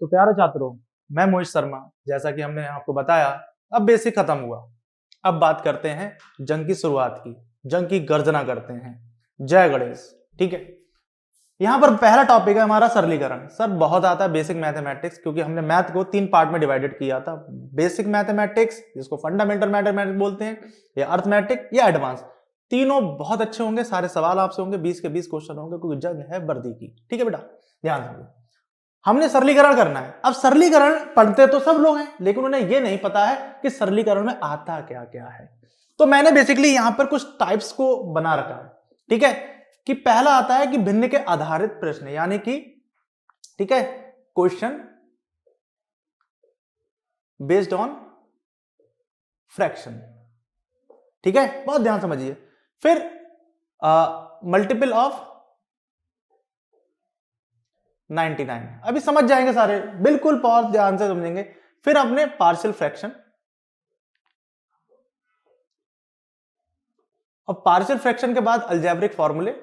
तो प्यारे छात्रों, मैं मोहित शर्मा। जैसा कि हमने आपको बताया, अब बेसिक खत्म हुआ। अब बात करते हैं जंग की शुरुआत की, जंग की गर्जना करते हैं। जय गणेश। ठीक है, यहां पर पहला टॉपिक है हमारा सरलीकरण। सर बहुत आता है बेसिक मैथमेटिक्स, क्योंकि हमने मैथ को 3 पार्ट में डिवाइडेड किया था। बेसिक मैथमेटिक्स, जिसको फंडामेंटल मैथमेटिक्स बोलते हैं, या अर्थमेटिक या एडवांस। तीनों बहुत अच्छे होंगे, सारे सवाल आपसे होंगे, 20 के 20 क्वेश्चन होंगे, क्योंकि जंग है वर्दी की। ठीक है बेटा, ध्यान रखिए। हमने सरलीकरण करना है। अब सरलीकरण पढ़ते तो सब लोग हैं, लेकिन उन्हें यह नहीं पता है कि सरलीकरण में आता क्या क्या है। तो मैंने बेसिकली यहां पर कुछ टाइप्स को बना रखा है। ठीक है, कि पहला आता है कि भिन्न के आधारित प्रश्न, यानी कि ठीक है, क्वेश्चन बेस्ड ऑन फ्रैक्शन। ठीक है, बहुत ध्यान समझिए। फिर मल्टीपल ऑफ 99, अभी समझ जाएंगे सारे, बिल्कुल बहुत ध्यान से समझेंगे। फिर अपने पार्शियल फ्रैक्शन, और पार्शियल फ्रैक्शन के बाद अलजेब्रिक फॉर्मूले,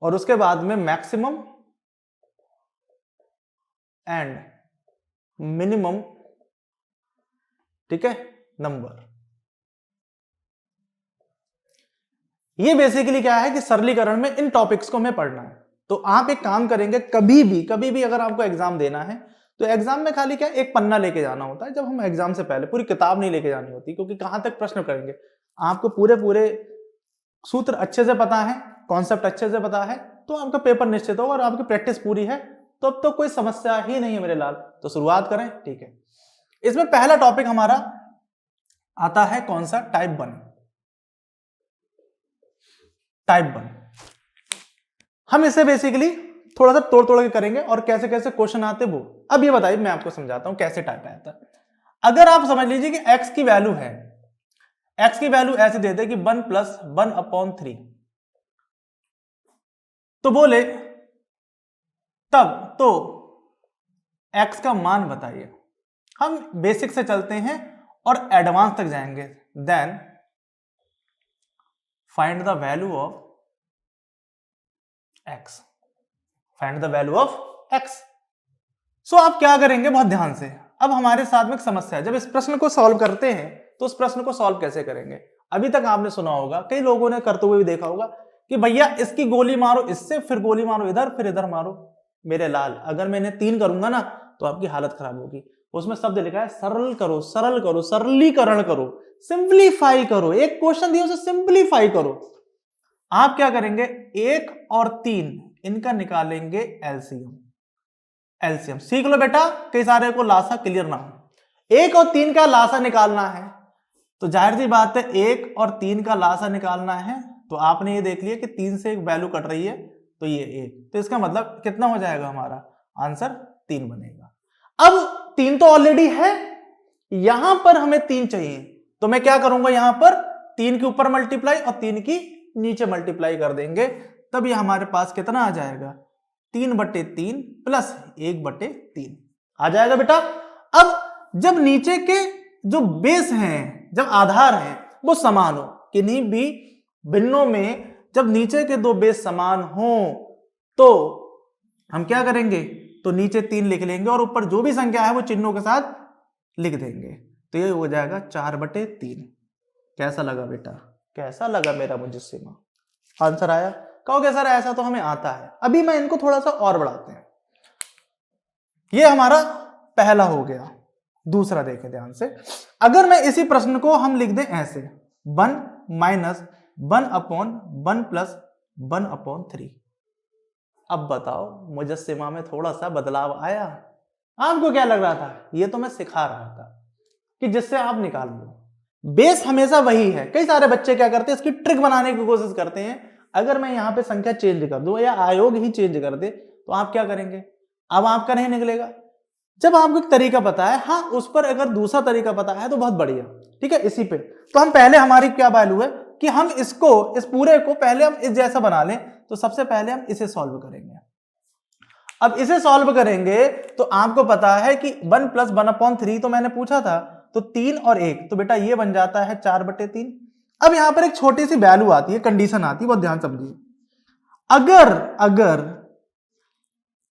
और उसके बाद में मैक्सिमम एंड मिनिमम, ठीक है, नंबर। ये बेसिकली क्या है कि सरलीकरण में इन टॉपिक्स को हमें पढ़ना है। तो आप एक काम करेंगे, कभी भी अगर आपको एग्जाम देना है तो एग्जाम में खाली क्या एक पन्ना लेके जाना होता है। जब हम एग्जाम से पहले पूरी किताब नहीं लेके जानी होती, क्योंकि कहां तक प्रश्न करेंगे। आपको पूरे सूत्र अच्छे से पता है, कॉन्सेप्ट अच्छे से पता है, तो आपका पेपर निश्चित होगा और आपकी प्रैक्टिस पूरी है, तो अब तो कोई समस्या ही नहीं है मेरे लाल। तो शुरुआत करें। ठीक है, इसमें पहला टॉपिक हमारा आता है कौन सा, टाइप 1। टाइप 1 हम इसे बेसिकली थोड़ा सा तोड़ के करेंगे, और कैसे कैसे क्वेश्चन आते वो। अब ये बताइए, मैं आपको समझाता हूं कैसे टाइप आया था। अगर आप समझ लीजिए कि x की वैल्यू है, x की वैल्यू ऐसे दे दे कि 1 + 1/3, तो बोले तब तो x का मान बताइए। हम बेसिक से चलते हैं और एडवांस तक जाएंगे। Then find the value of x, find the value of x। So आप क्या करेंगे, बहुत ध्यान से। अब हमारे साथ में एक समस्या है, जब इस प्रश्न को सॉल्व करते हैं तो उस प्रश्न को सॉल्व कैसे करेंगे। अभी तक आपने सुना होगा, कई लोगों ने करते हुए भी देखा होगा कि भैया इसकी गोली मारो इससे, फिर गोली मारो इधर, फिर इधर मारो। मेरे लाल, अगर मैंने 3 करूंगा ना तो आपकी हालत खराब होगी। उसमें शब्द लिखा है सरल करो, सरल करो, सरलीकरण करो, सिंप्लीफाई करो। एक क्वेश्चन दिया उसे सिंप्लीफाई करो। आप क्या करेंगे, 1 और 3 इनका निकालेंगे एलसीएम। एलसीएम सीख लो बेटा, कई सारे को लासा क्लियर ना हो। 1 और 3 का लासा निकालना है, तो जाहिर सी बात है 1 और 3 का लासा निकालना है। तो आपने ये देख लिया कि 3 से एक वैल्यू कट रही है, तो ये 1, तो इसका मतलब कितना हो जाएगा, हमारा आंसर 3 बनेगा। अब 3 तो ऑलरेडी है, यहां पर हमें 3 चाहिए, तो मैं क्या करूंगा, यहां पर 3 के ऊपर मल्टीप्लाई और 3 की नीचे मल्टीप्लाई कर देंगे, तब ये हमारे पास कितना आ जाएगा, 3/3 प्लस 1/3 आ जाएगा बेटा। अब जब नीचे के जो बेस हैं, जब आधार हैं वो समान हो, किन्हीं भी भिन्नों में जब नीचे के 2 बेस समान हो, तो हम क्या करेंगे, तो नीचे 3 लिख लेंगे और ऊपर जो भी संख्या है वो चिन्हों के साथ लिख देंगे, तो ये हो जाएगा 4/3। कैसा लगा बेटा, कैसा लगा मेरा मुजस्सिमा, आंसर आया। कहोगे सर ऐसा तो हमें आता है। अभी मैं इनको थोड़ा सा और बढ़ाते हैं। ये हमारा पहला हो गया। दूसरा देखें ध्यान से, अगर मैं इसी प्रश्न को हम लिख दें ऐसे, 1 - 1/1 + 1/3। अब बताओ, मुजस्सिमा में थोड़ा सा बदलाव आया। आपको क्या लग रहा था, ये तो मैं सिखा रहा था कि जिससे आप निकाल लो। बेस हमेशा वही है। कई सारे बच्चे क्या करते हैं, इसकी ट्रिक बनाने की कोशिश करते हैं। अगर मैं यहां पे संख्या चेंज कर दूं या आयोग ही चेंज कर दे, तो आप क्या करेंगे, अब आपका नहीं निकलेगा। जब आपको एक तरीका पता है, हाँ उस पर अगर दूसरा तरीका पता है तो बहुत बढ़िया। ठीक है, इसी पे तो हम पहले, हमारी क्या वैल्यू है कि हम इसको, इस पूरे को पहले हम इस जैसा बना लें। तो सबसे पहले हम इसे सॉल्व करेंगे। अब इसे सॉल्व करेंगे तो आपको पता है कि 1 + 1/3 तो मैंने पूछा था, तो 3 और 1, तो बेटा ये बन जाता है 4/3। अब यहां पर एक छोटी सी वैल्यू आती है, कंडीशन आती है, बहुत ध्यान समझिए। अगर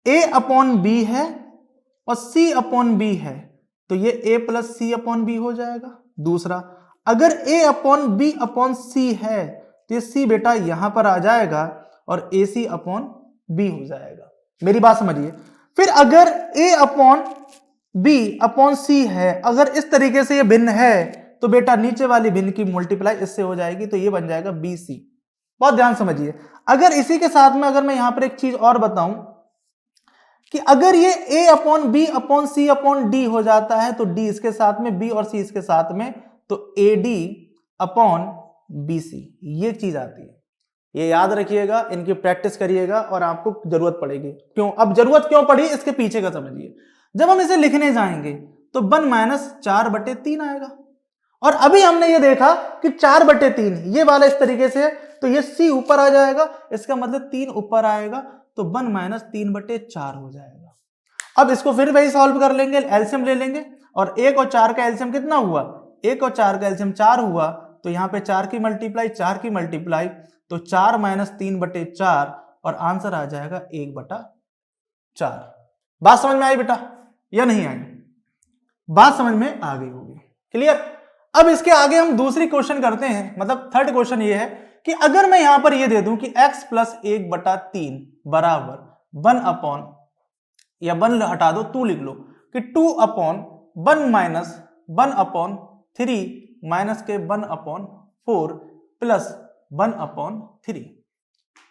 a अपॉन बी है और c अपॉन बी है तो ये a plus C upon B हो जाएगा। दूसरा, अगर a upon B upon C है तो ये c बेटा यहां पर आ जाएगा और ए सी अपॉन बी हो जाएगा। मेरी बात समझिए। फिर अगर a upon B upon C है, अगर इस तरीके से ये भिन्न है तो बेटा नीचे वाली भिन्न की मल्टीप्लाई इससे हो जाएगी, तो ये बन जाएगा बी सी। बहुत ध्यान समझिए। अगर इसी के साथ में अगर मैं यहां पर एक चीज और बताऊं कि अगर ये a upon B upon C upon D हो जाता है तो d इसके साथ में, b और c इसके साथ में, तो A D upon B C, ये चीज आती है। ये याद रखिएगा, इनकी प्रैक्टिस करिएगा और आपको जरूरत पड़ेगी। क्यों? अब जरूरत क्यों पड़ी इसके पीछे का समझिए। जब हम इसे लिखने जाएंगे तो 1 माइनस 4/3 आएगा, और अभी हमने ये देखा कि 4/3 ये वाला इस तरीके से है तो ये c ऊपर आ जाएगा, इसका मतलब 3 ऊपर आएगा तो 1 माइनस 3/4 हो जाएगा। अब इसको फिर वही सॉल्व कर लेंगे, एलसीएम ले लेंगे, और 1 और 4 का एलसीएम कितना हुआ? 1 और 4 का एलसीएम 4 हुआ, तो यहाँ पे 4 की मल्टीप्लाई तो 4 माइनस 3/4 और आंसर आ जाएगा 1/4। बात समझ में आई बेटा या नहीं आई? बात समझ में आ गई होगी, क्लियर। अब इसके आगे हम दूसरी क्वेश्चन करते हैं, मतलब थर्ड क्वेश्चन ये है कि अगर मैं यहां पर ये दे दूं कि x प्लस 1/3 बराबर 1 अपॉन, या 1 हटा दो 2 लिख लो कि 2 अपॉन 1 माइनस 1/3 माइनस के 1/4 प्लस 1/3।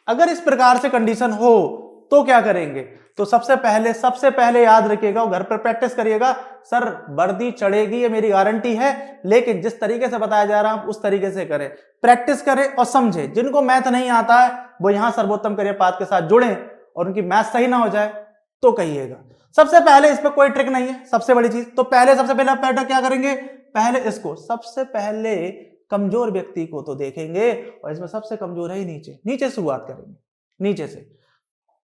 अगर इस प्रकार से कंडीशन हो तो क्या करेंगे? तो सबसे पहले याद रखिएगा, घर पर प्रैक्टिस करिएगा। सर वर्दी चढ़ेगी ये मेरी गारंटी है, लेकिन जिस तरीके से बताया जा रहा है उस तरीके से करें, प्रैक्टिस करें और समझे। जिनको मैथ नहीं आता है वो यहां सर्वोत्तम करियर पाथ के साथ जुड़ें, और उनकी मैथ सही ना हो जाए तो कहिएगा। सबसे पहले इस पर कोई ट्रिक नहीं है, सबसे बड़ी चीज। तो सबसे पहले आप क्या करेंगे? पहले इसको, सबसे पहले कमजोर व्यक्ति को तो देखेंगे, और इसमें सबसे कमजोर है ही नीचे शुरुआत करेंगे, नीचे से।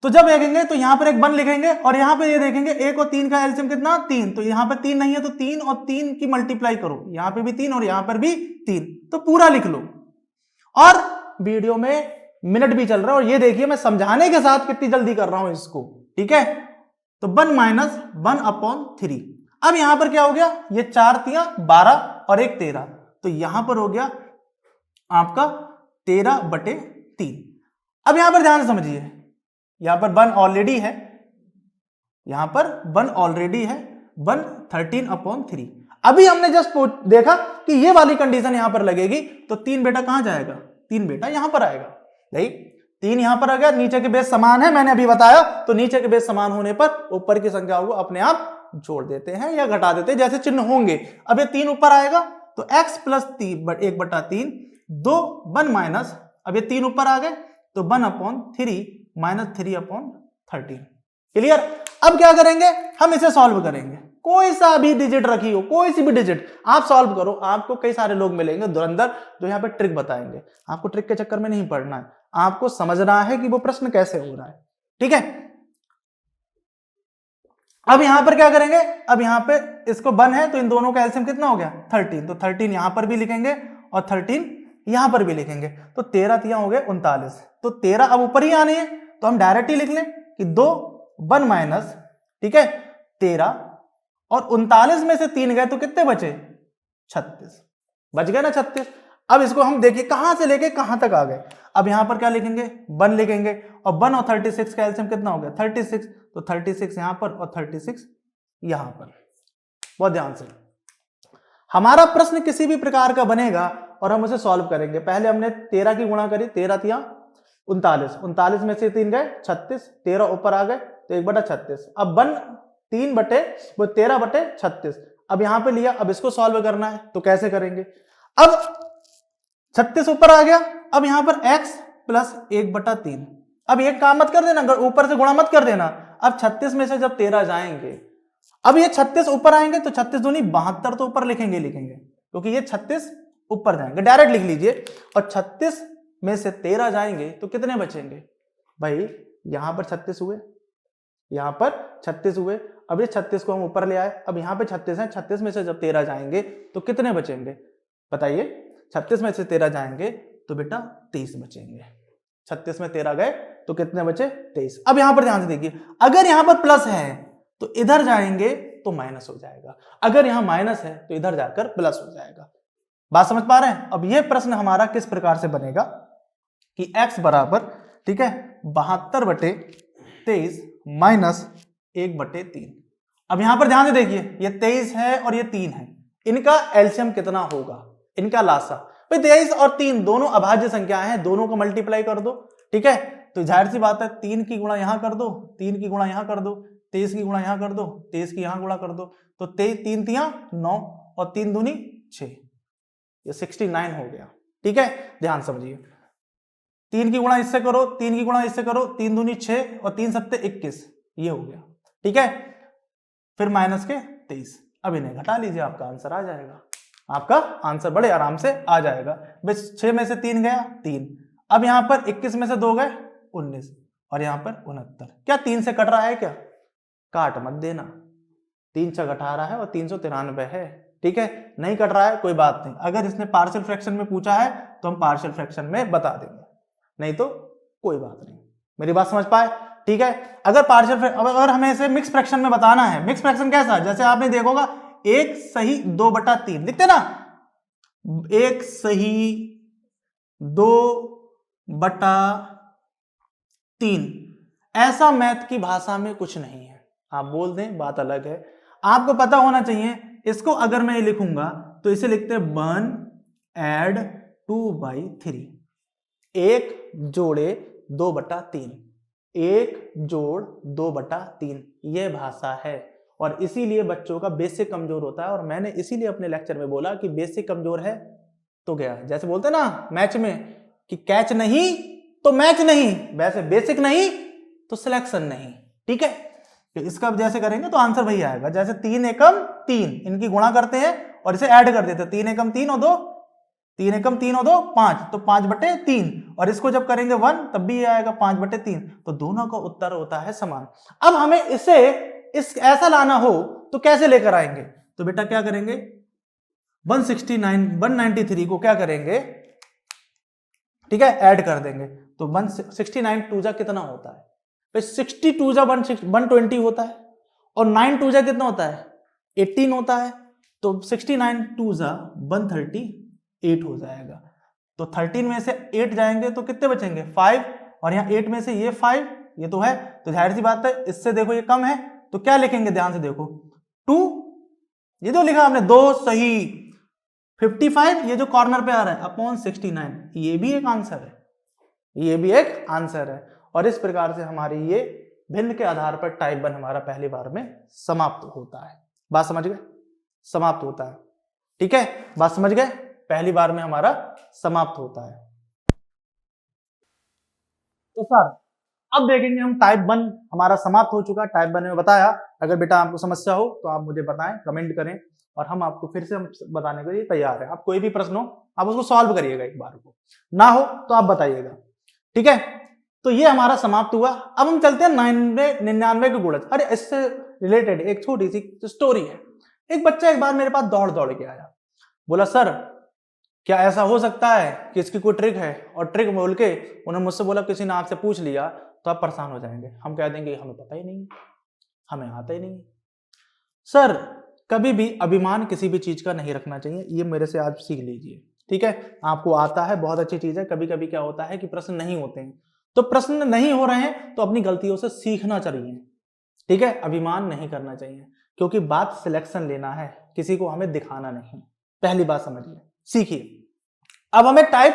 तो जब देखेंगे तो यहां पर एक 1 लिखेंगे, और यहां पे ये देखेंगे 1 और 3 का एलसीएम कितना? 3। तो यहां पे 3 नहीं है तो 3 और 3 की मल्टीप्लाई करो, यहां पे भी 3 और यहां पर भी 3, तो पूरा लिख लो। और वीडियो में मिनट भी चल रहा है, और ये देखिए मैं समझाने के साथ कितनी जल्दी कर रहा हूं इसको, ठीक है। तो 1 माइनस 1/3। अब यहां पर क्या हो गया? ये 4 तियां 12 और 1 13, तो यहां पर हो गया आपका 13/3। अब यहां पर ध्यान से समझिए, यहां पर 1 ऑलरेडी है, यहां पर 1 ऑलरेडी है, 1 13/3। अभी हमने जस्ट देखा कि ये वाली कंडीशन यहां पर लगेगी, तो 3 बेटा कहां जाएगा? 3 बेटा यहां पर आएगा। नहीं, 3 यहां पर आ गया, नीचे के बेस समान है, मैंने अभी बताया। तो नीचे के बेस समान होने पर ऊपर की संख्याओं को अपने आप जोड़ देते हैं या घटा देते हैं, जैसे चिन्ह होंगे। अब ये 3 ऊपर आएगा तो x प्लस 1/3 2 1 माइनस, अब ये 3 ऊपर आ गए तो 1/3 माइनस 3/13। क्लियर। अब क्या करेंगे? हम इसे सॉल्व करेंगे। कोई सा भी डिजिट रखी हो, कोई सी भी डिजिट आप सॉल्व करो, आपको कई सारे लोग मिलेंगे धुरंधर जो यहाँ पे ट्रिक बताएंगे। आपको ट्रिक के चक्कर में नहीं पड़ना है, आपको समझना है कि वो प्रश्न कैसे हो रहा है, ठीक है। अब यहां पर क्या करेंगे? अब यहां पे इसको 1 है तो इन दोनों का एलसीएम कितना हो गया? 13। तो 13 यहां पर भी लिखेंगे और 13 यहां पर भी लिखेंगे, तो 13 तियां हो गए 39। तो 13 अब ऊपर ही आनी है, तो हम डायरेक्ट ही लिख लें कि 2 1 माइनस, ठीक है, 13 और 39 में से 3 गए तो कितने बचे? 36 बच गए ना, 36। अब इसको हम देखिए कहां से लेके कहां तक आ गए। अब यहां पर क्या लिखेंगे? 1 लिखेंगे, और 1 और 36 का एलसीएम कितना हो गया? 36। तो 36 यहां पर और 36 यहां पर। बहुत ध्यान से, हमारा प्रश्न किसी भी प्रकार का बनेगा और हम उसे सॉल्व करेंगे। पहले हमने 13 की गुणा करी, 13 तियां 39, 39 में से 3 गए 36, 13 ऊपर आ गए तो 1/36। अब 13/36। अब यहां पे लिया, अब इसको सॉल्व करना है तो कैसे करेंगे? अब 36 ऊपर आ गया, अब यहां पर x प्लस 1/3। अब एक काम मत कर देना, ऊपर से गुणा मत कर देना। अब 36 में से जब 13 जाएंगे, अब ये 36 ऊपर आएंगे तो 36 दूनी 72 तो ऊपर लिखेंगे, क्योंकि ये 36 ऊपर जाएंगे, डायरेक्ट लिख लीजिए। और 36 में से 13 जाएंगे तो कितने बचेंगे? भाई यहां पर 36 हुए, यहां पर 36 हुए। अब ये 36 को हम ऊपर ले आए, अब यहां पे 36 है, 36 में से जब 13 जाएंगे तो कितने बचेंगे? बताइए, 36 में से 13 जाएंगे तो बेटा 23 बचेंगे। 36 में 13 गए तो कितने बचे 23। अब यहां पर ध्यान से देखिए, अगर यहां पर प्लस है तो इधर जाएंगे तो माइनस हो जाएगा, अगर यहां माइनस है तो इधर जाकर प्लस हो जाएगा। बात समझ पा रहे हैं? अब यह प्रश्न हमारा किस प्रकार से बनेगा कि x बराबर, ठीक है, 72/23 माइनस 1/3। अब यहां पर ध्यान से देखिए, ये 23 है और ये 3 है, इनका एलसीएम कितना होगा, इनका लासा। भाई 23 और 3 दोनों अभाज्य संख्याएं हैं, दोनों को मल्टीप्लाई कर दो, ठीक है, तो जाहिर सी बात है 3 की गुणा यहां कर दो, 3 की गुणा यहां कर दो, 23 की गुणा यहां कर दो, 23 की यहां गुणा कर दो, तो 3 3 9 और 3 दूनी 6, ये 69 हो गया। ठीक है, ध्यान समझिए, 3 की गुणा इससे करो, 3 की गुणा इससे करो, 3 दूनी 6 और 3 सत्ते 21, ये हो गया। ठीक है, फिर माइनस के 23, अब इन्हें घटा लीजिए, आपका आंसर आ जाएगा, आपका आंसर बड़े आराम से आ जाएगा। बस 6 में से 3 गया 3, अब यहां पर 21 में से 2 गए 19 और यहां पर 69। क्या 3 से कट रहा है? क्या काट मत देना, 3 से घटा रहा है और 393 है। ठीक है, नहीं कट रहा है कोई बात नहीं, अगर इसने पार्शियल फ्रैक्शन में पूछा है तो हम पार्शियल फ्रैक्शन में बता देंगे, नहीं तो कोई बात नहीं। मेरी बात समझ पाए? ठीक है, अगर पार्शियल अगर हमें इसे मिक्स फ्रैक्शन में बताना है, मिक्स फ्रैक्शन कैसा, जैसे आपने देखोगा 1 सही 2/3 लिखते ना, 1 सही 2/3, ऐसा मैथ की भाषा में कुछ नहीं है। आप बोल दें बात अलग है, आपको पता होना चाहिए। इसको अगर मैं लिखूंगा तो इसे लिखते हैं 1 ऐड 2/3, 1 जोड़े 2/3, 1 जोड़ 2/3, यह भाषा है। और इसीलिए बच्चों का बेसिक कमजोर होता है, और मैंने इसीलिए अपने लेक्चर में बोला कि बेसिक कमजोर है तो गया, जैसे बोलते ना मैच में कि कैच नहीं तो मैच नहीं, वैसे बेसिक नहीं तो सिलेक्शन नहीं। ठीक है, तो इसका जैसे करेंगे तो आंसर वही आएगा, जैसे 3 एकम 3, इनकी गुणा करते हैं और इसे ऐड कर देते हैं, 3 एकम 3 और 2, 3 एकम 3 और 2 5, तो 5/3, और इसको जब करेंगे 1 तब भी ये आएगा 5/3, तो दोनों का उत्तर होता है समान। अब हमें इसे ऐसा लाना हो तो कैसे लेकर आएंगे? तो बेटा क्या करेंगे, 193 को क्या करेंगे, ठीक है, ऐड कर देंगे, तो 169 2 जा कितना होता है? 62 जा 120 होता है, और 9 2 जा कितना होता है? 18 होता है, तो 69 2 जा 138 हो जाएगा। तो 13 में से 8 जाएंगे तो कितने बचेंगे? 5, और यहाँ 8 में से ये 5, ये तो है, तो जाहिर सी बात है इससे देखो ये कम है, तो क्या लिखेंगे, ध्यान से देखो 2, ये तो लिखा आपने 2 सही 55, ये जो कॉर्नर पे आ रहा है अपॉन 69, ये भी एक आंसर है, ये भी एक आंसर है। और इस प्रकार से हमारी ये भिन्न के आधार पर टाइप 1 हमारा पहली बार में समाप्त होता है। बात समझ गए? समाप्त होता है। ठीक है, बात समझ गए? पहली बार में हमारा समाप्त होता है। तो सर अब देखेंगे हम टाइप 1 हमारा समाप्त हो चुका, टाइप 1 में बताया। अगर बेटा आपको समस्या हो तो आप मुझे बताएं, कमेंट करें, और हम आपको फिर से बताने के लिए तैयार हैं। आप कोई भी प्रश्न हो आप उसको सॉल्व करिएगा, एक बार को ना हो तो आप बताइएगा। ठीक है, तो ये हमारा समाप्त हुआ। अब हम चलते हैं 99 के गुणज। अरे इससे रिलेटेड एक छोटी सी स्टोरी है। एक बच्चा एक बार मेरे पास दौड़ दौड़ के आया, बोला सर क्या ऐसा हो सकता है कि इसकी कोई ट्रिक है? और ट्रिक बोल के उन्होंने मुझसे बोला किसी ने आपसे पूछ लिया तो आप परेशान हो जाएंगे। हम कह देंगे हमें पता ही नहीं, हमें आता ही नहीं। सर कभी भी अभिमान किसी भी चीज का नहीं रखना चाहिए, ये मेरे से आज सीख लीजिए। ठीक है, आपको आता है, बहुत अच्छी चीज है। कभी कभी क्या होता है कि प्रश्न नहीं होते हैं, तो प्रश्न नहीं हो रहे हैं तो अपनी गलतियों से सीखना चाहिए। ठीक है, अभिमान नहीं करना चाहिए, क्योंकि बात सिलेक्शन लेना है, किसी को हमें दिखाना नहीं। पहली बात समझिए, सीखिए। अब हमें टाइप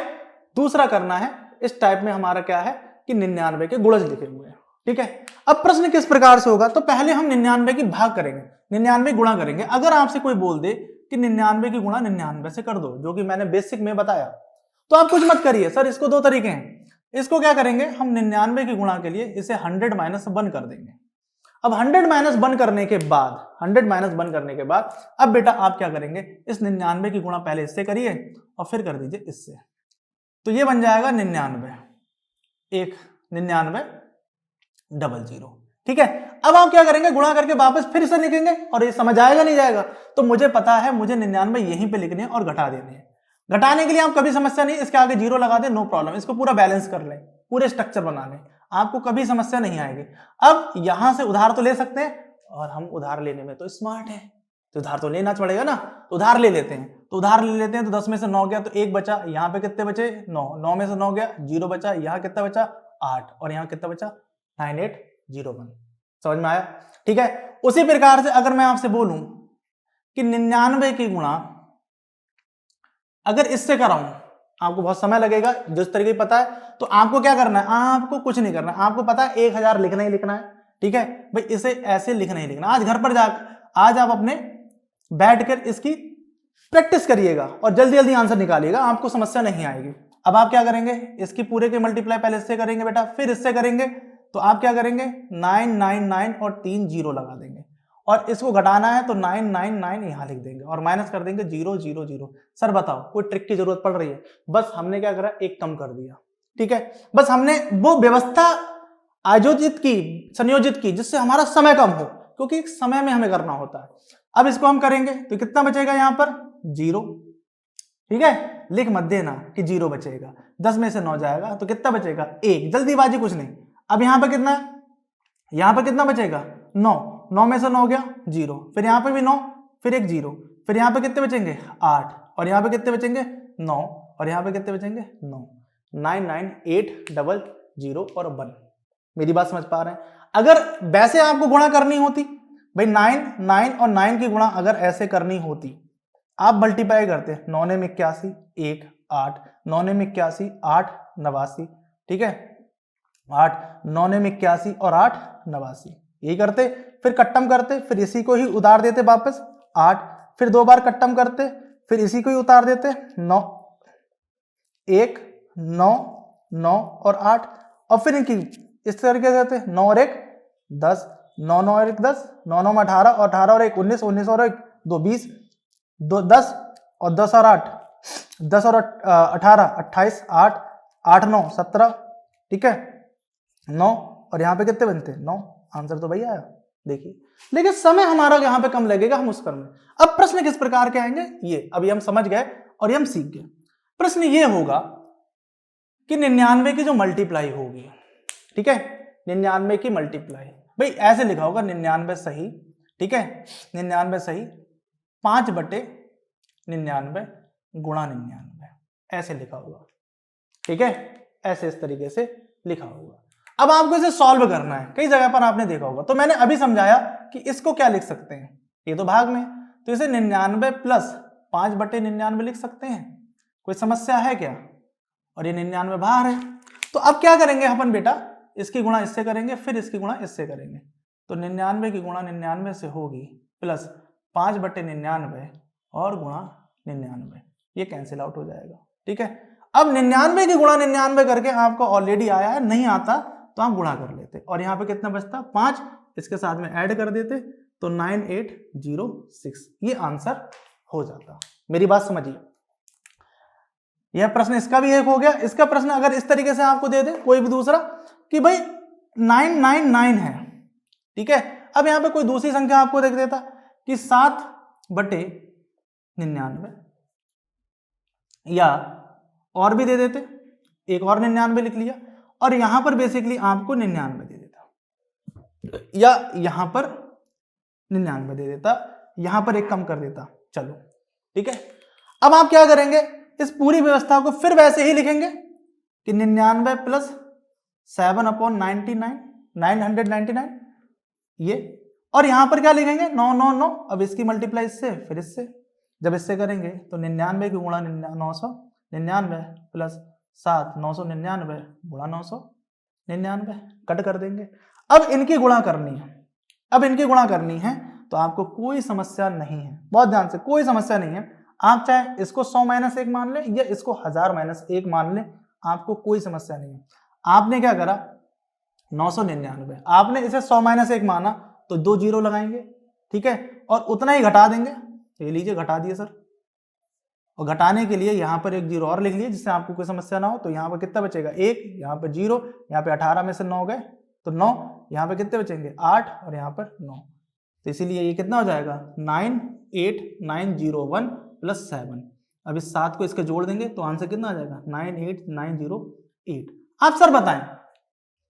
दूसरा करना है। इस टाइप में हमारा क्या है कि 99 के गुणज लिखे हुए हैं। ठीक है, अब प्रश्न किस प्रकार से होगा, तो पहले हम 99 की भाग करेंगे, 99 गुणा करेंगे। अगर आपसे कोई बोल दे कि 99 की गुणा 99 से कर दो, जो कि मैंने बेसिक में बताया, तो आप कुछ मत करिए। सर इसको 2 तरीके हैं। इसको क्या करेंगे, हम 99 की गुणा के लिए इसे 100 माइनस 1 कर देंगे। अब 100 माइनस 1 करने के बाद, 100 माइनस 1 करने के बाद अब बेटा आप क्या करेंगे, इस 99 की गुणा पहले इससे करिए और फिर कर दीजिए इससे, तो ये बन जाएगा 99 1 99 00। ठीक है, अब आप क्या करेंगे, गुणा करके वापस फिर से लिखेंगे, और ये समझ आएगा नहीं जाएगा, तो मुझे पता है मुझे 99 यहीं पे लिखने और घटा देने हैं। घटाने के लिए आप कभी समस्या नहीं, इसके आगे 0 लगा दे, नो प्रॉब्लम, इसको पूरा बैलेंस कर लें। पूरे स्ट्रक्चर बना लें, आपको कभी समस्या नहीं आएगी। अब यहां से उधार तो ले सकते हैं, और हम उधार लेने में तो स्मार्ट है, तो उधार तो लेना पड़ेगा ना, तो उधार ले लेते हैं। तो उधार ले लेते हैं, तो 10 में से 9 गया तो 1 बचा, यहाँ पे कितने बचे 9, 9 में से 9 गया 0 बचा, यहाँ कितना बचा 8, और यहाँ कितना बचा 9801। समझ में आया? ठीक है। उसी प्रकार से अगर मैं आपसे बोलूं कि 99 की गुणा अगर इससे कराऊं, आपको बहुत समय लगेगा, जिस तरीके पता है, तो आपको क्या करना है, आपको कुछ नहीं करना है, आपको पता है 1000 लिखना ही लिखना है। ठीक है भाई, इसे ऐसे लिखना ही लिखना। आज घर पर आज आप अपने बैठकर इसकी प्रैक्टिस करिएगा और जल्दी जल्दी आंसर निकालिएगा, आपको समस्या नहीं आएगी। अब आप क्या करेंगे, इसकी पूरे के मल्टीप्लाई पहले इससे करेंगे बेटा, फिर इससे करेंगे, तो आप क्या करेंगे 999 और 3 जीरो लगा देंगे, और इसको घटाना है तो 999 यहां लिख देंगे और माइनस कर देंगे 000। सर बताओ कोई ट्रिक की जरूरत पड़ रही है? बस हमने क्या करा, एक कम कर दिया। ठीक है, बस हमने वो व्यवस्था आयोजित की, संयोजित की, जिससे हमारा समय कम हो, क्योंकि समय में हमें करना होता है। अब इसको हम करेंगे तो कितना बचेगा यहां पर 0। ठीक है, लिख मत देना कि 0 बचेगा, 10 में से 9 जाएगा तो कितना बचेगा 1, जल्दीबाजी कुछ नहीं। अब यहां पर कितना है, यहां पर कितना बचेगा 9, 9 में से 9 गया 0, फिर यहां पे भी 9, फिर एक 0, फिर यहां पे कितने बचेंगे 8, और यहां पे कितने बचेंगे 9, और यहां पे कितने बचेंगे 9, 99800 और 1। मेरी बात समझ पा रहे हैं? अगर वैसे आपको गुणा करनी होती भाई, 9 और 9 की गुणा अगर ऐसे करनी होती, आप मल्टीप्लाई करते 9 ने 81 1 8, 9 ने 81 8 89। ठीक है, 8 9 ने 81 और 8 89, यही करते, फिर कट्टम करते, फिर इसी को ही उतार देते वापस 8, फिर 2 बार कट्टम करते, फिर इसी को ही उतार देते 9 1 9 9 और 8, और फिर इनकी इस तरीके से देते 9 और 1 10, 9 9 और 1 10, 9 9 में 18, और 18 और 1 19, 19 और 1 2 20, 2 10, और 10 और 8 10 और 18 28, 8 8 9 17। ठीक है, 9, और यहाँ पे कितने बनते 9, आंसर तो भैया आया देखिए। लेकिन समय हमारा यहाँ पे कम लगेगा, हम उस में। अब प्रश्न किस प्रकार के आएंगे, ये अभी हम समझ गए और ये हम सीख गए। प्रश्न ये होगा कि 99 की जो मल्टीप्लाई होगी, ठीक है, 99 की मल्टीप्लाई भाई ऐसे लिखा होगा 99 सही। ठीक है, 99 सही 5/99 गुणा 99, ऐसे लिखा होगा। ठीक है, ऐसे इस तरीके से लिखा होगा। अब आपको इसे सॉल्व करना है, कई जगह पर आपने देखा होगा, तो मैंने अभी समझाया कि इसको क्या लिख सकते हैं, ये तो भाग में, तो इसे 99 प्लस 5/99 लिख सकते हैं। कोई समस्या है क्या? और ये 99 बाहर है, तो अब क्या करेंगे अपन बेटा, इसकी गुणा इससे करेंगे, फिर इसकी गुणा इससे करेंगे, तो 99 की गुणा 99 से होगी, प्लस 5/99 और गुणा 99, ये कैंसिल आउट हो जाएगा। ठीक है, अब 99 की गुणा 99 करके आपको ऑलरेडी आया है, नहीं आता तो आप गुणा कर लेते, और यहाँ पे कितना बचता 5, इसके साथ में ऐड कर देते तो 9806, ये आंसर हो जाता। मेरी बात समझिए, यह प्रश्न इसका भी एक हो गया। इसका प्रश्न अगर इस तरीके से आपको दे दे कोई भी दूसरा कि भाई 999 है, ठीक है, अब यहां पे कोई दूसरी संख्या आपको देख देता कि 7/99, या और भी दे देते, एक और 99 लिख लिया, और यहां पर बेसिकली आपको 99 दे देता, या यहां पर 99 दे देता, यहां पर एक कम कर देता। चलो ठीक है, अब आप क्या करेंगे, इस पूरी व्यवस्था को फिर वैसे ही लिखेंगे कि 99 प्लस 7/99, 999 ये, और यहां पर क्या लिखेंगे 999। अब इसकी मल्टीप्लाई इससे, फिर इससे, जब इससे करेंगे तो 99 की गुणा 999 प्लस 7 999 गुणा 999, कट कर देंगे। अब इनकी गुणा करनी है, अब इनकी गुणा करनी है, तो आपको कोई समस्या नहीं है, बहुत ध्यान से, कोई समस्या नहीं है। आप चाहे इसको 100 - 1 मान ले या इसको 1000 - 1 मान ले, आपको कोई समस्या नहीं है। आपने क्या करा 999, आपने इसे 100 - 1 माना तो 2 जीरो लगाएंगे, ठीक है, और उतना ही घटा देंगे। ये लीजिए घटा दिए सर, और घटाने के लिए यहाँ पर एक जीरो और लिख लिए जिससे आपको कोई समस्या ना हो। तो यहाँ पर कितना बचेगा 1, यहाँ पर 0, यहाँ पे 18 में से 9 गए तो 9, यहाँ पे कितने बचेंगे 8, और यहाँ पर 9, तो इसीलिए ये कितना हो जाएगा 98901 प्लस 7। अब इस 7 को इसके जोड़ देंगे तो आंसर कितना आ जाएगा 98908। आप सर बताएं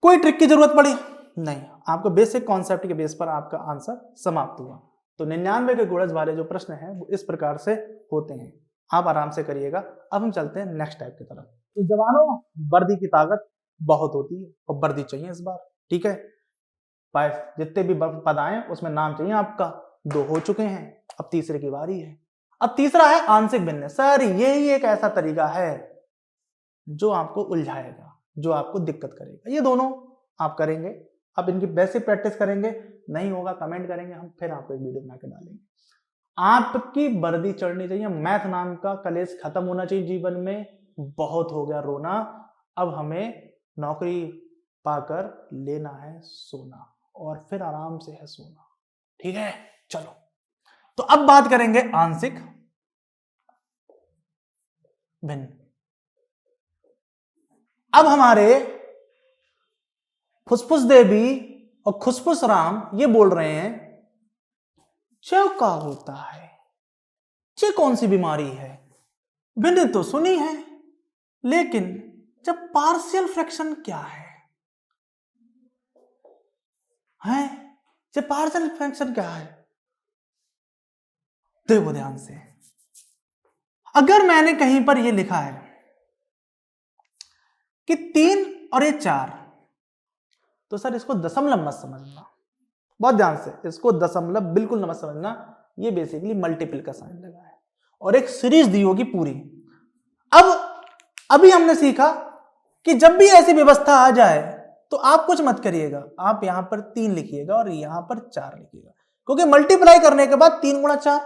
कोई ट्रिक की जरूरत पड़ी? नहीं, आपको बेसिक कॉन्सेप्ट के बेस पर आपका आंसर समाप्त हुआ। तो 99 के गुणज वाले जो प्रश्न हैं वो इस प्रकार से होते हैं, आप आराम से करिएगा। अब हम चलते हैं नेक्स्ट टाइप की तरफ। तो जवानों, वर्दी की ताकत बहुत होती है और वर्दी चाहिए इस बार, ठीक है। 5 जितने भी पद आए उसमें नाम चाहिए आपका। 2 हो चुके हैं, अब तीसरे की बारी है। अब तीसरा है आंशिक भिन्न। सर यही एक ऐसा तरीका है जो आपको उलझाएगा, जो आपको दिक्कत करेगा। ये दोनों आप करेंगे, आप इनकी बेसिक प्रैक्टिस करेंगे, नहीं होगा कमेंट करेंगे, हम फिर आपको एक वीडियो बना के डालेंगे। आपकी वर्दी चढ़नी चाहिए, मैथ नाम का कलेश खत्म होना चाहिए जीवन में। बहुत हो गया रोना, अब हमें नौकरी पाकर लेना है सोना, और फिर आराम से है सोना, ठीक है। चलो, तो अब बात करेंगे आंशिक भिन्न। अब हमारे फुसफुस देवी और खुसफुस राम ये बोल रहे हैं च का होता है, च कौन सी बीमारी है? भिन्न तो सुनी है, लेकिन जब पार्शियल फ्रैक्शन क्या है? जब पार्शियल फ्रैक्शन क्या है? देखो ध्यान से, अगर मैंने कहीं पर ये लिखा है कि 3 और ये 4, तो सर इसको दशमलव मत समझना, बहुत ध्यान से, इसको दशमलव बिल्कुल मत समझना। ये बेसिकली मल्टीपल का साइन लगा है और एक सीरीज दी होगी पूरी। अब अभी हमने सीखा कि जब भी ऐसी व्यवस्था आ जाए तो आप कुछ मत करिएगा, आप यहां पर 3 लिखिएगा और यहां पर 4 लिखिएगा, क्योंकि मल्टीप्लाई करने के बाद 3 गुणा 4।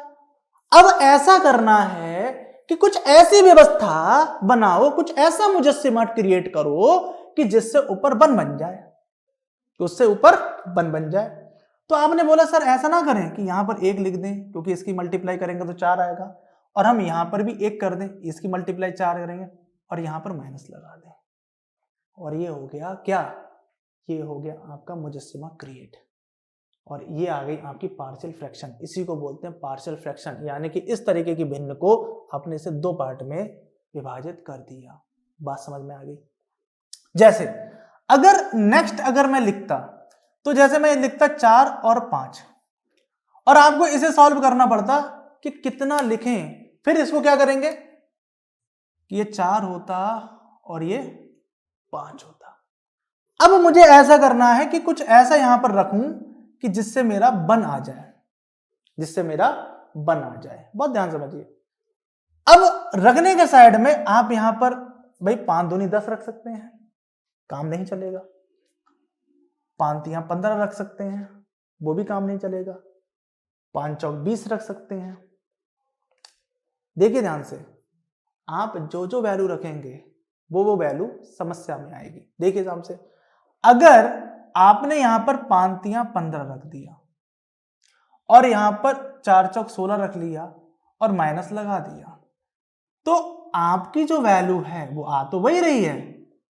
अब ऐसा करना है कि कुछ ऐसी व्यवस्था बनाओ, कुछ ऐसा मुजस्सिमा क्रिएट करो कि जिससे ऊपर बन बन जाए, उससे ऊपर बन जाए। तो आपने बोला सर ऐसा ना करें कि यहां पर 1 लिख दें, क्योंकि इसकी मल्टीप्लाई करेंगे तो 4 आएगा, और हम यहां पर भी 1 कर दें, इसकी मल्टीप्लाई 4 करेंगे, और यहां पर माइनस लगा दें, और ये हो गया क्या? ये हो गया आपका मुजस्सिमा क्रिएट, और ये आ गई आपकी पार्शियल फ्रैक्शन। इसी को बोलते हैं पार्शियल फ्रैक्शन, यानी कि इस तरीके की भिन्न को आपने इसे 2 पार्ट में विभाजित कर दिया। बात समझ में आ गई? जैसे अगर नेक्स्ट अगर मैं लिखता, तो जैसे मैं लिखता 4 और 5, और आपको इसे सॉल्व करना पड़ता कि कितना लिखें। फिर इसको क्या करेंगे कि ये 4 होता और ये 5 होता। अब मुझे ऐसा करना है कि कुछ ऐसा यहां पर रखूं कि जिससे मेरा बन आ जाए, जिससे मेरा बन आ जाए। बहुत ध्यान समझिए। अब रखने के साइड में आप यहां पर भाई 5 दूनी 10 रख सकते हैं, काम नहीं चलेगा। 5 यहां 15 रख सकते हैं, वो भी काम नहीं चलेगा। 5 चौक 20 रख सकते हैं। देखिए ध्यान से, आप जो जो वैल्यू रखेंगे वो वैल्यू समस्या में आएगी। देखिए ध्यान से, अगर आपने यहां पर 5 15 रख दिया और यहां पर 4 चौक 16 रख लिया और माइनस लगा दिया, तो आपकी जो वैल्यू है वो आ तो वही रही है,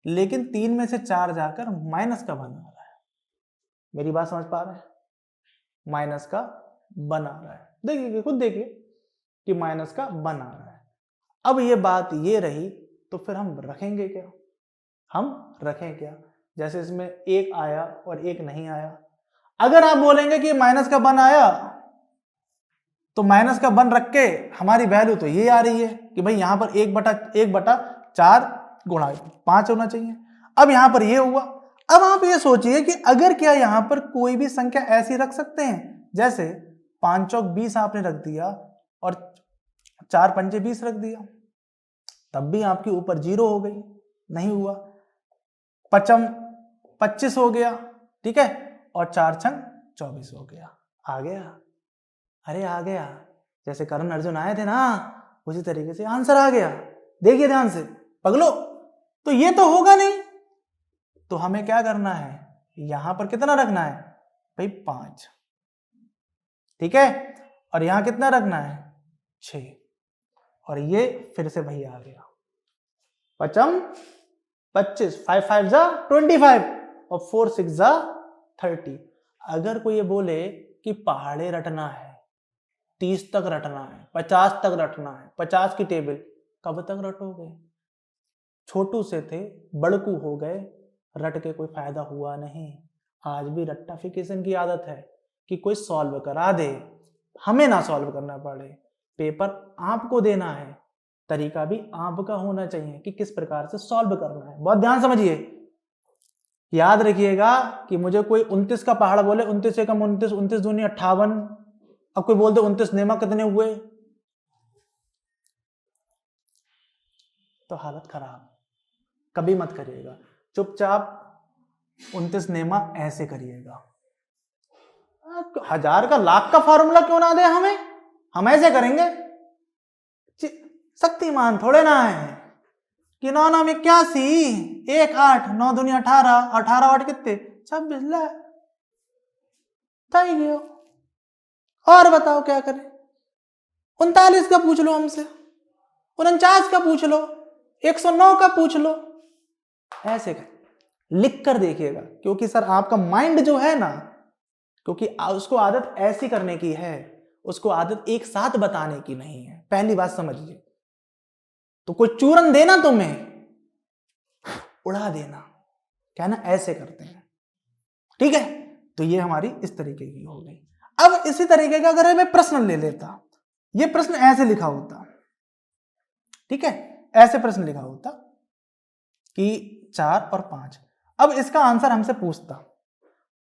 लेकिन 3 में से 4 जाकर माइनस का बन आ रहा है। मेरी बात समझ पा रहे हैं? माइनस का बन आ रहा है। देखिए, खुद देखिए कि माइनस का बन आ रहा है। अब ये बात ये रही, तो फिर हम रखेंगे क्या? हम रखें क्या? जैसे इसमें 1 आया और 1 नहीं आया। अगर आप बोलेंगे कि माइनस का बन आया, तो माइनस का बन रख के हमारी वैल्यू तो ये आ रही है कि भाई यहां पर 1/4 गुणा 5 होना चाहिए। अब यहां पर ये हुआ। अब आप ये सोचिए कि अगर क्या यहां पर कोई भी संख्या ऐसी रख सकते हैं, जैसे 5 चौक 20 आपने रख दिया और 4 पंजे 20 रख दिया, तब भी आपके ऊपर 0 हो गई, नहीं हुआ। 5 25 हो गया, ठीक है, और 4 छंग 24 हो गया। आ गया? अरे आ गया। जैसे कर्ण अर्जुन आए थे ना, उसी तरीके से आंसर आ गया। देखिए ध्यान से पगलो, तो ये तो होगा नहीं, तो हमें क्या करना है? यहां पर कितना रखना है भाई? 5, ठीक है, और यहां कितना रखना है? 6, और ये फिर से वही आ गया। 5 25, 5 5 जा 25 और 4 6 जा 30। अगर कोई ये बोले कि पहाड़े रटना है, 30 तक रटना है, 50 तक रटना है, 50 की टेबल, कब तक रटोगे? छोटू से थे बड़कू हो गए, रट के कोई फायदा हुआ नहीं। आज भी रट्टाफिकेशन की आदत है कि कोई सॉल्व करा दे, हमें ना सॉल्व करना पड़े। पेपर आपको देना है, तरीका भी आपका होना चाहिए कि किस प्रकार से सॉल्व करना है। बहुत ध्यान समझिए, याद रखिएगा कि मुझे कोई 29 का पहाड़ बोले, 29 एकम 29, 29 दूनी 58, अब कोई बोल दे 29 नेमा कितने हुए, तो हालत खराब। कभी मत करिएगा, चुपचाप 29 नेमा ऐसे करिएगा। 1000 का लाख का फॉर्मूला क्यों ना दे हमें, हम ऐसे करेंगे। शक्तिमान थोड़े ना है कि 9 9 81, 1 8, 9 दूनी 18, 18 8 कितने 26 ला। और बताओ क्या करें, 39 का पूछ लो हमसे, 49 का पूछ लो, 109 का पूछ लो, ऐसे कर लिख कर देखिएगा। क्योंकि सर आपका माइंड जो है ना, क्योंकि उसको आदत ऐसी करने की है, उसको आदत एक साथ बताने की नहीं है। पहली बात समझिए, तो कोई चूरन देना तुम्हें, उड़ा देना, क्या ना ऐसे करते हैं, ठीक है। तो ये हमारी इस तरीके की हो गई। अब इसी तरीके का अगर मैं प्रश्न ले लेता, ये प्रश्न ऐसे लिखा होता, ठीक है, ऐसे प्रश्न लिखा होता कि 4 और 5, अब इसका आंसर हमसे पूछता,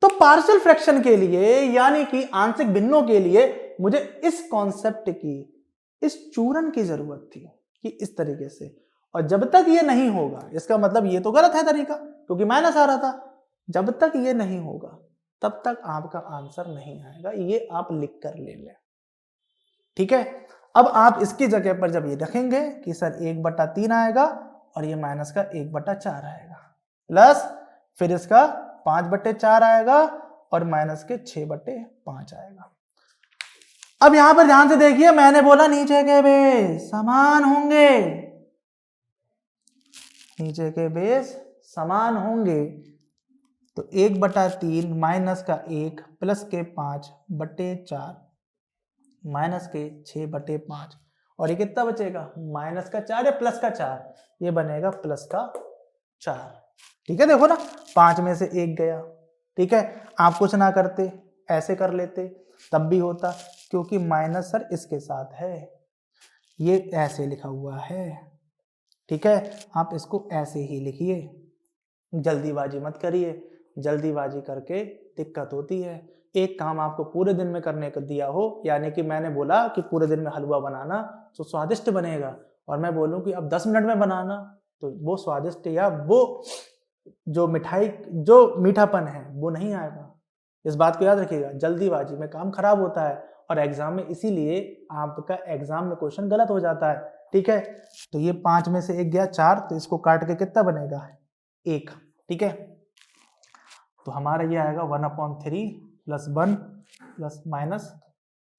तो पार्शियल फ्रैक्शन के लिए यानी कि आंशिक भिन्नों के लिए मुझे इस कॉन्सेप्ट की, इस चूरन की जरूरत थी कि इस तरीके से। और जब तक ये नहीं होगा, इसका मतलब ये तो गलत है तरीका, क्योंकि माइनस आ रहा था। जब तक ये नहीं होगा तब तक आपका आंसर नहीं आएगा। ये आप लिख कर ले लें, ठीक है। अब आप इसकी जगह पर जब ये रखेंगे कि सर 1/3 आएगा और ये माइनस का 1/4 आएगा, प्लस फिर इसका 5/4 आएगा और माइनस के 6/5 आएगा। अब यहां पर ध्यान से देखिए, मैंने बोला नीचे के बेस समान होंगे, नीचे के बेस समान होंगे, तो 1/3 माइनस का 1 प्लस के 5/4 माइनस के 6/5, और ये कितना बचेगा, माइनस का 4 या प्लस का 4, ये बनेगा प्लस का 4, ठीक है। देखो ना, 5 में से 1 गया, ठीक है। आप कुछ ना करते, ऐसे कर लेते तब भी होता, क्योंकि माइनस सर इसके साथ है, ये ऐसे लिखा हुआ है, ठीक है। आप इसको ऐसे ही लिखिए, जल्दीबाजी मत करिए, जल्दीबाजी करके दिक्कत होती है। एक काम आपको पूरे दिन में करने को दिया हो, यानी कि मैंने बोला कि पूरे दिन में हलवा बनाना तो स्वादिष्ट बनेगा, और मैं बोलूं कि अब 10 मिनट में बनाना, तो वो स्वादिष्ट या वो जो मिठाई, जो मीठापन है वो नहीं आएगा। इस बात को याद रखिएगा, जल्दीबाजी में काम खराब होता है, और एग्जाम में इसीलिए आपका एग्जाम में क्वेश्चन गलत हो जाता है, ठीक है। तो ये 5 में से 1 गया 4, तो इसको काट के कितना बनेगा 1, ठीक है। तो हमारा ये आएगा 1/3 प्लस 1 प्लस माइनस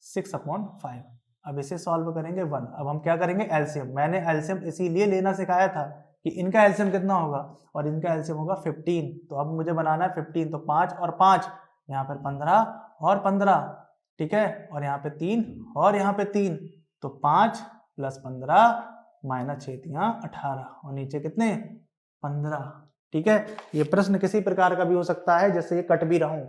6/5। अब इसे सॉल्व करेंगे 1। अब हम क्या करेंगे, एलसीएम। मैंने एलसीएम इसीलिए लेना सिखाया था कि इनका एलसीएम कितना होगा, और इनका एलसीएम होगा 15। तो अब मुझे बनाना है 15, तो 5 और 5, यहाँ पर 15 और 15, ठीक है, और यहाँ पे 3 और यहाँ पे 3, तो 5 प्लस 15 माइनस 6 18, और नीचे कितने 15, ठीक है। ये प्रश्न किसी प्रकार का भी हो सकता है, जैसे ये कट भी रहूं,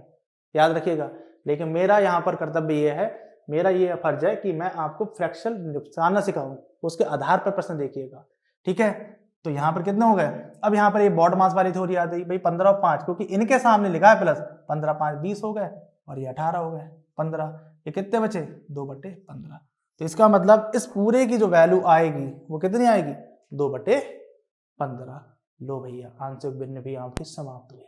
याद रखिएगा। लेकिन मेरा यहाँ पर कर्तव्य ये है, मेरा ये फर्ज है कि मैं आपको फ्रैक्शन निपटाना सिखाऊं, उसके आधार पर प्रश्न देखिएगा, ठीक है। तो यहाँ पर कितने हो गए, अब यहाँ पर ये बॉड मास वाली थ्योरी याद आई भाई, 15 और 5, क्योंकि इनके सामने लिखा है प्लस, 15 5 20 हो गए, और ये 18 हो गए 15, ये कितने बचे 2/15। तो इसका मतलब इस पूरे की जो वैल्यू आएगी वो कितनी आएगी 2/15। लो भैया, आंशिक भिन्न भी आपकी समाप्त हुई।